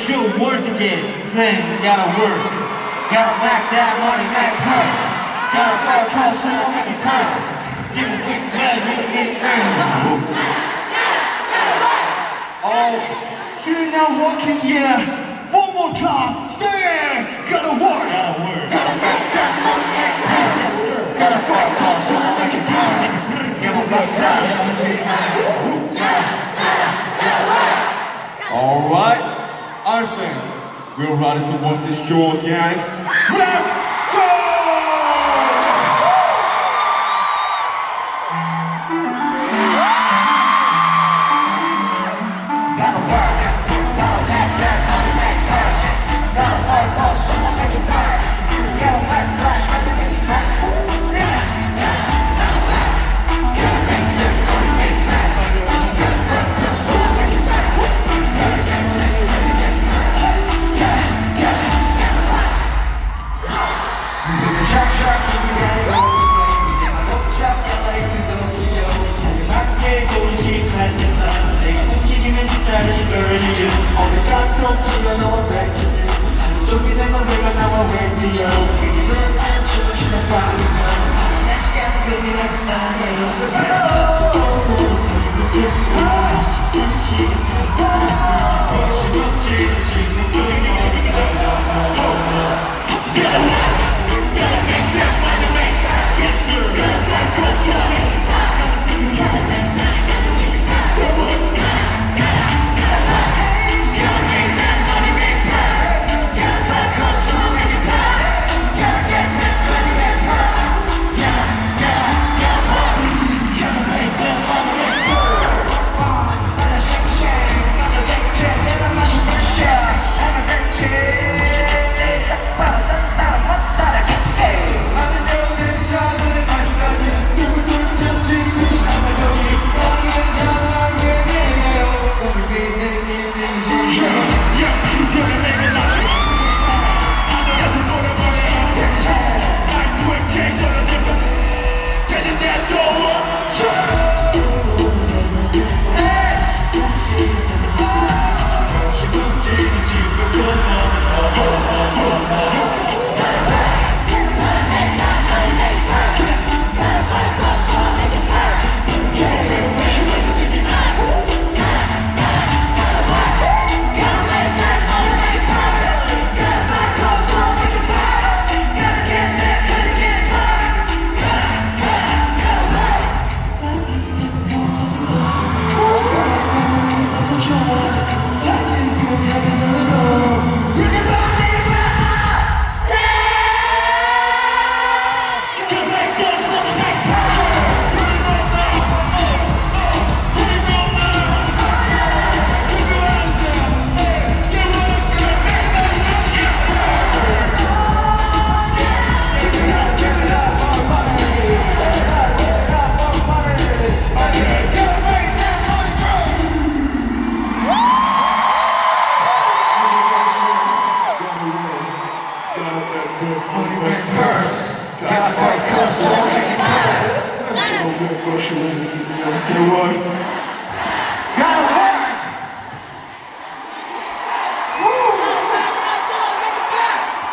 your work again. Sing, gotta work. Gotta make that money, make push. Gotta work, hustle, make it turn. Give a quick glass, make it sit burn. Oh, still not working, yeah. One more time, say, gotta work. Gotta work. Gotta make that money, make push. Gotta work, hustle, make it turn. Give a quick glass, make it sit burn. Alright, I think we're ready to work this show, gang. Let's go! Gotta work, gotta make that money, make purchase. Gotta work, hustle, make it burn. Gotta work, flash, make it sit burn. Gotta make that money, make purchase. Gotta work, hustle, make it burn. 내가 움직이는 뒷다리 걸리죠 어디 가도 기가 나와 breaking news 속이 된 노래가 나와 radio 그리는 안 춤추는 밤이죠 내 시간은 금이라 수많이 없어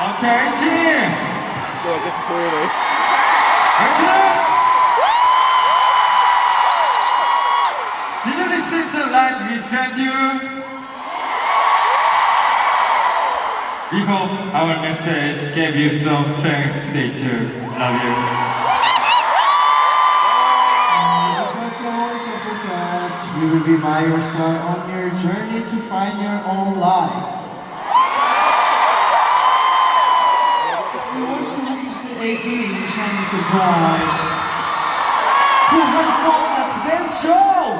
Okay, team! Yeah, just before we leave. Did you receive the light we sent you? We hope our message gave you some strength today too. Love you. Just like you always offer to us, we will be by your side on your journey to find your own light. We were so happy to see ATEEZ shining so bright. Who had fun at today's show?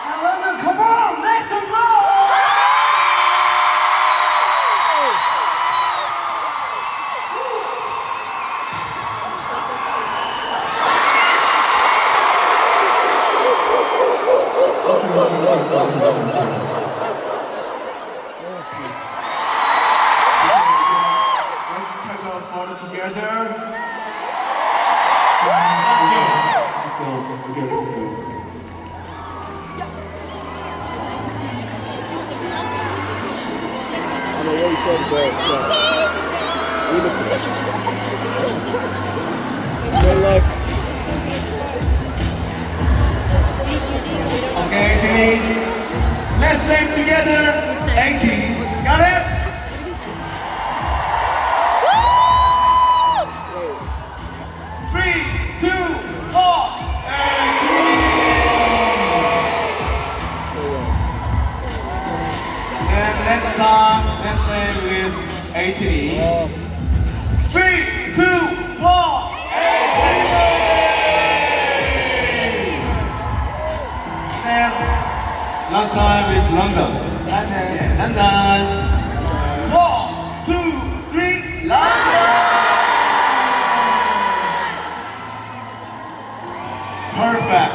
Now London, come on, make some noise! Let's take our photo together. Let's go. already said this, so good luck. Okay, team. Let's sing together. ATEEZ. Got it? Three, two, one. And let's start. Let's sing with ATEEZ. 3, 2, 1. And last time with London. London. 1, 2, 3, London. Perfect.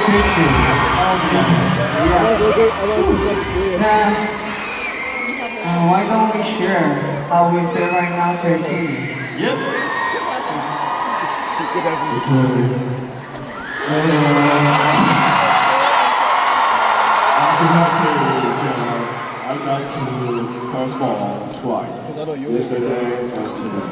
Picture. Why don't we share how we feel right now to ATEEZ? Yep. I'm so happy that I got to perform twice, yesterday and today.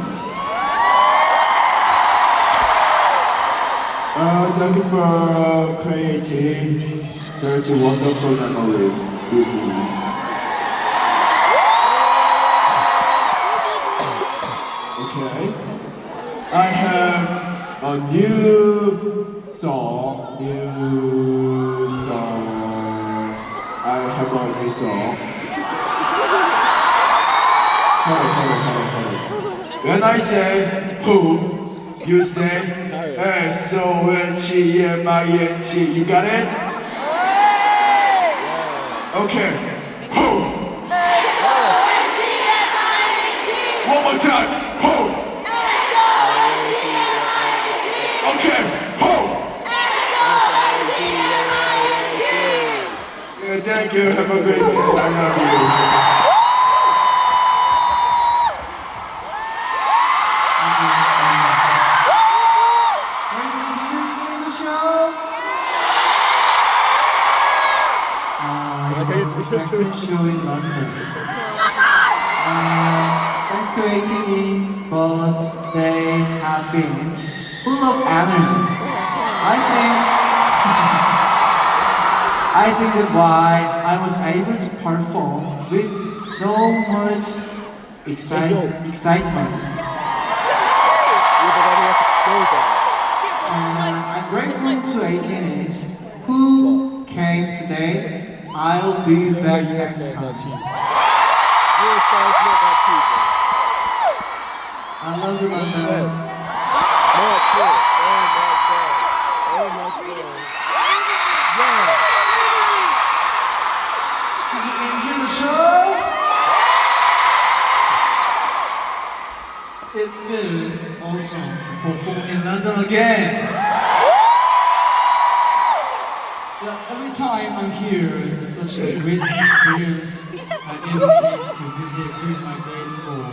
Thank you for creating such wonderful memories with me. Okay, I have a new song. I have a new song. When I say who, you say S-O-N-G-M-I-N-G. You got it? Okay. Who? One more time. Who? Okay. Who? Yeah, thank you. Have a great day. I love you. Second show in London. Thanks to ATEEZ, both days have been full of energy. I think that's why I was able to perform with so much excitement. I'm grateful to ATEEZ who came today. I'll be back next time. I love you, London. Did you enjoy the show? It feels awesome to perform in London again. Yeah, every time I'm here, it's such a great experience. I ever came to visit during my grade school.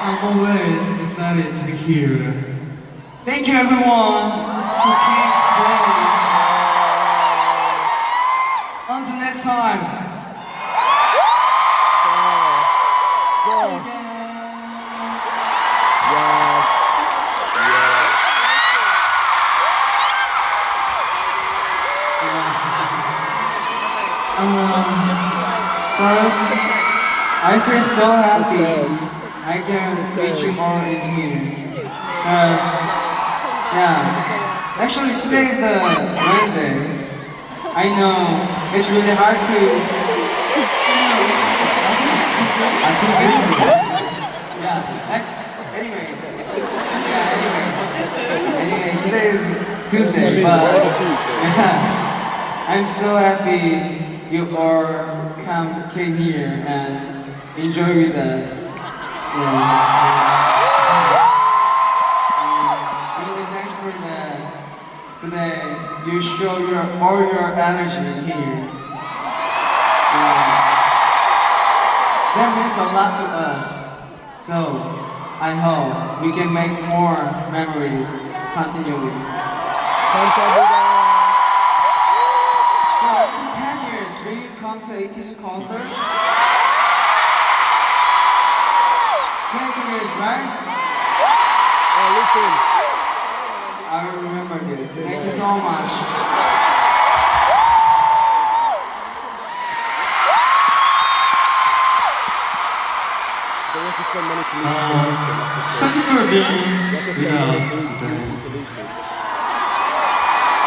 I'm always excited to be here. Thank you everyone who came today. Until next time. First, I feel so happy I can meet you all in here. Because, yeah, actually today is Wednesday. I know it's really hard to. Anyway, today is Tuesday, but yeah, I'm so happy you all came here and enjoy with us. Really thanks for that today. you show all your energy here. That means a lot to us. So I hope we can make more memories continually. So in 10 years, will you come to ATEEZ concert? 20 years, right? I will remember this. Thank you so much. Thank you for being with us today.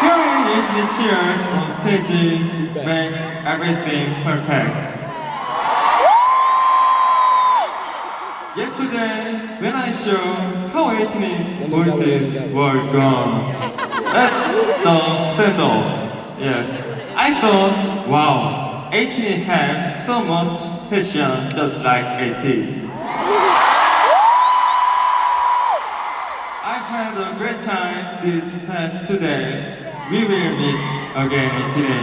Hearing ATEEZ cheers on stage makes everything perfect. Yesterday, when I showed how ATEEZ voices were gone at the set-off, yes, I thought, wow, ATEEZ has so much passion just like ATEEZ. I've had a great time these past 2 days. We will meet again today.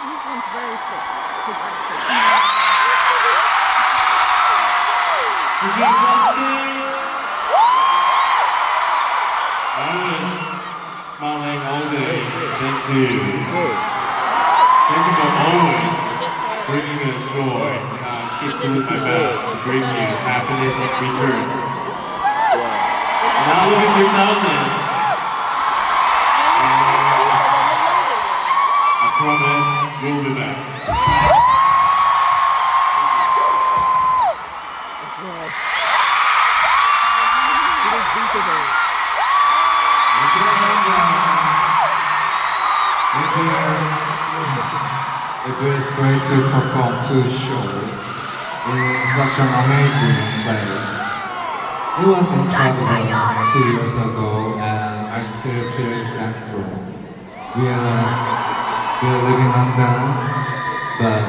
This one's very thick, his accent. Is it constant? Always smiling all day, thanks to you. Thank you for always bringing us joy. I keep doing my best to bring you happiness in return. Now look at 2000. I promise we'll be back. It feels great to perform 2 shows in such an amazing place. It was incredible 2 years ago, and I still feel thankful. We are living in London, but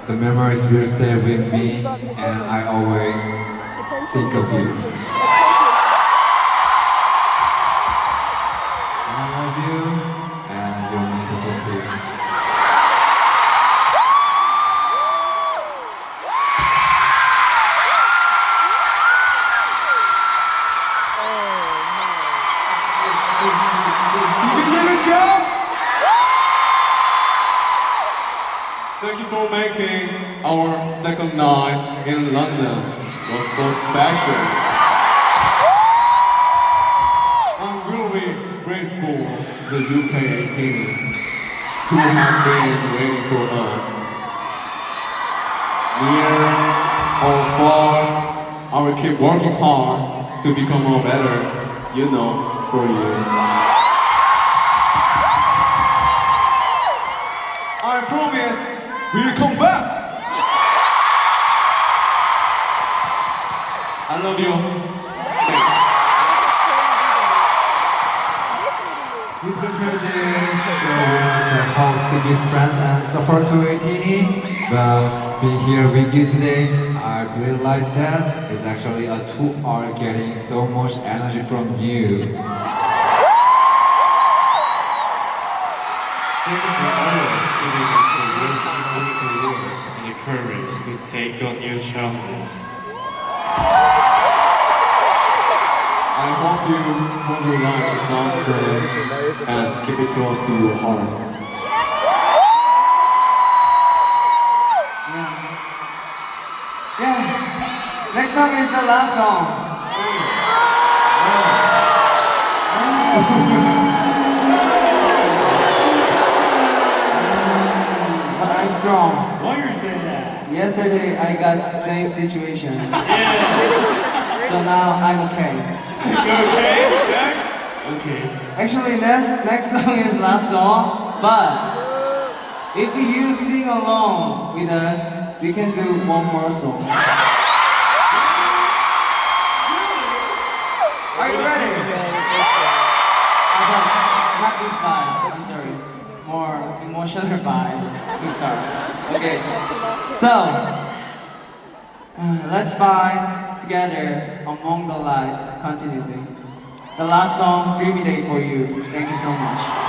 the memories will stay with me, and I always think of you. I love you, and you're my perfect. Thank you for making our second night in London was so special. I'm really grateful to the UK ATEEZ who have been waiting for us. Near or far, I will keep working hard to become more better, for you. I promise we'll come back. I love you. We prefer the show the host to give friends and support to ATEEZ, but being here with you today, I realized that it's actually us who are getting so much energy from you. Thank you for always giving us the wisdom and the courage to take on new challenges. I hope you hold your life to prosper and keep it close to your heart. Yeah. Next song is the last song. But I'm strong. Why you say that? Yesterday I got the same situation. So now I'm okay. You okay? Okay. Actually, next song is last song, but if you sing along with us, we can do one more song. Are you ready? Not this vibe, I'm sorry. More emotional vibe to start. Okay, so let's vibe together among the lights continuity. The last song, Dreamy Day for you. Thank you so much.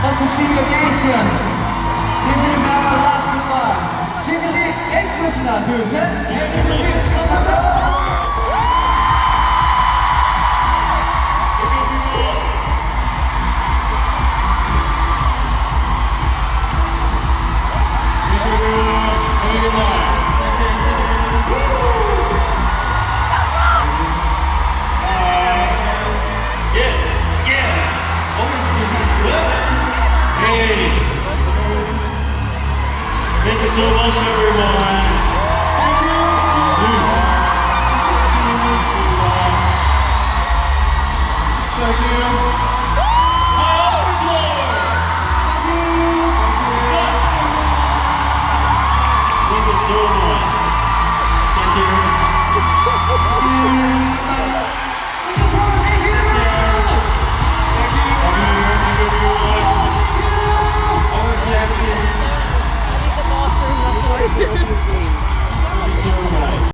Hope to see you again soon. This is our last goodbye. 지금까지 에이티즈였습니다. 둘, 셋. 에이티즈 감사합니다. Thank you so much, everyone. Thank you. Thank you. Thank you so much. Thank you. I need the bathroom, that's why.